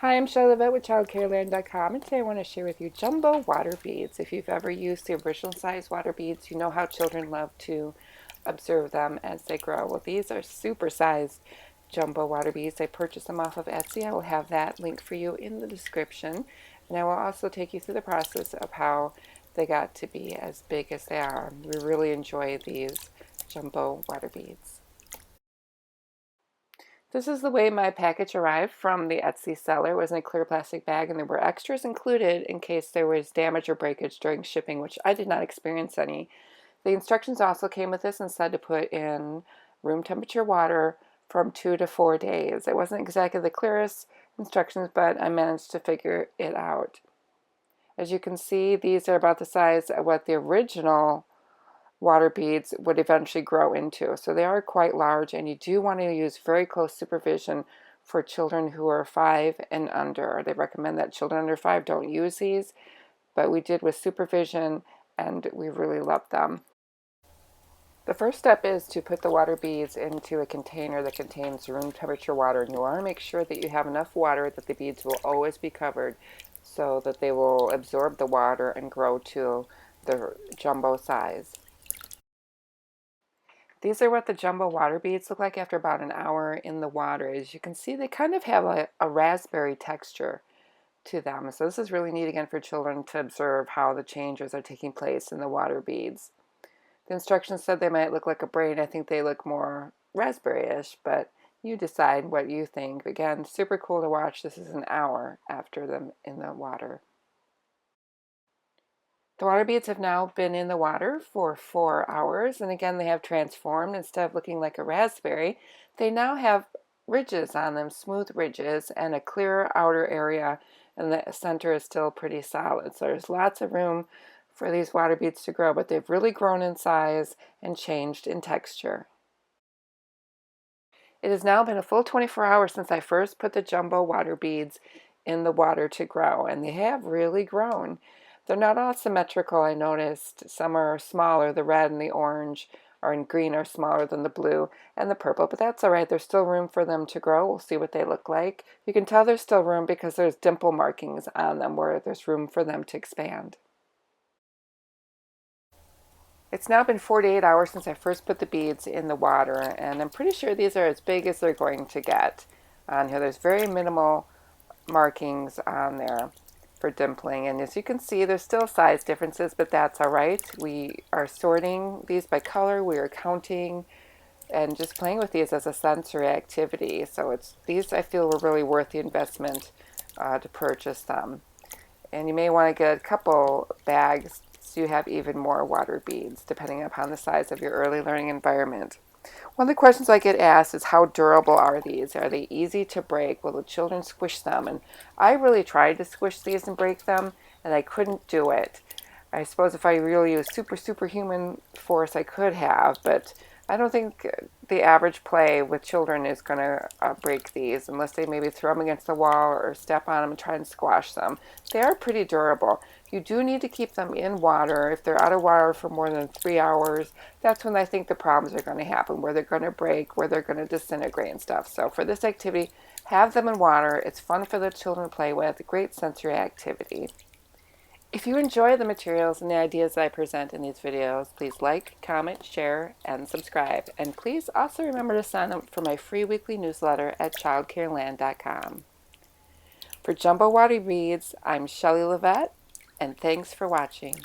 Hi, I'm Charlotte with childcareland.com, and today I want to share with you jumbo water beads. If you've ever used the original size water beads, you know how children love to observe them as they grow. Well, these are super sized jumbo water beads. I purchased them off of Etsy. I will have that link for you in the description, and I will also take you through the process of how they got to be as big as they are. We really enjoy these jumbo water beads. This is the way my package arrived from the Etsy seller. It was in a clear plastic bag, and there were extras included in case there was damage or breakage during shipping, which I did not experience any. The instructions also came with this and said to put in room temperature water from 2 to 4 days. It wasn't exactly the clearest instructions, but I managed to figure it out. As you can see, these are about the size of what the original water beads would eventually grow into. So they are quite large, and you do want to use very close supervision for children who are 5 and under. They recommend that children under 5 don't use these, but we did with supervision and we really loved them. The first step is to put the water beads into a container that contains room temperature water, and you want to make sure that you have enough water that the beads will always be covered so that they will absorb the water and grow to the jumbo size. These are what the jumbo water beads look like after about an hour in the water. As you can see, they kind of have a raspberry texture to them. So this is really neat again for children to observe how the changes are taking place in the water beads. The instructions said they might look like a brain. I think they look more raspberry-ish, but you decide what you think. Again, super cool to watch. This is an hour after them in the water. The water beads have now been in the water for 4 hours, and again they have transformed. Instead of looking like a raspberry, they now have ridges on them, smooth ridges, and a clear outer area, and the center is still pretty solid. So there's lots of room for these water beads to grow, but they've really grown in size and changed in texture. It has now been a full 24 hours since I first put the jumbo water beads in the water to grow, and they have really grown. They're not all symmetrical, I noticed. Some are smaller, the red and the orange or in green are smaller than the blue and the purple, but that's all right. There's still room for them to grow. We'll see what they look like. You can tell there's still room because there's dimple markings on them where there's room for them to expand. It's now been 48 hours since I first put the beads in the water, and I'm pretty sure these are as big as they're going to get on here. There's very minimal markings on there for dimpling, and as you can see, there's still size differences, but that's all right. We are sorting these by color, we are counting, and just playing with these as a sensory activity. So these I feel were really worth the investment to purchase them. And you may want to get a couple bags so you have even more water beads, depending upon the size of your early learning environment. One of the questions I get asked is how durable are these? Are they easy to break? Will the children squish them? And I really tried to squish these and break them, and I couldn't do it. I suppose if I really used superhuman force, I could have, but I don't think the average play with children is going to break these unless they maybe throw them against the wall or step on them and try and squash them. They are pretty durable. You do need to keep them in water. If they're out of water for more than 3 hours, that's when I think the problems are going to happen, where they're going to break, where they're going to disintegrate and stuff. So for this activity, have them in water. It's fun for the children to play with, a great sensory activity. If you enjoy the materials and the ideas that I present in these videos, please like, comment, share, and subscribe. And please also remember to sign up for my free weekly newsletter at childcareland.com. For Jumbo Water Beads, I'm Shelley Levette, and thanks for watching.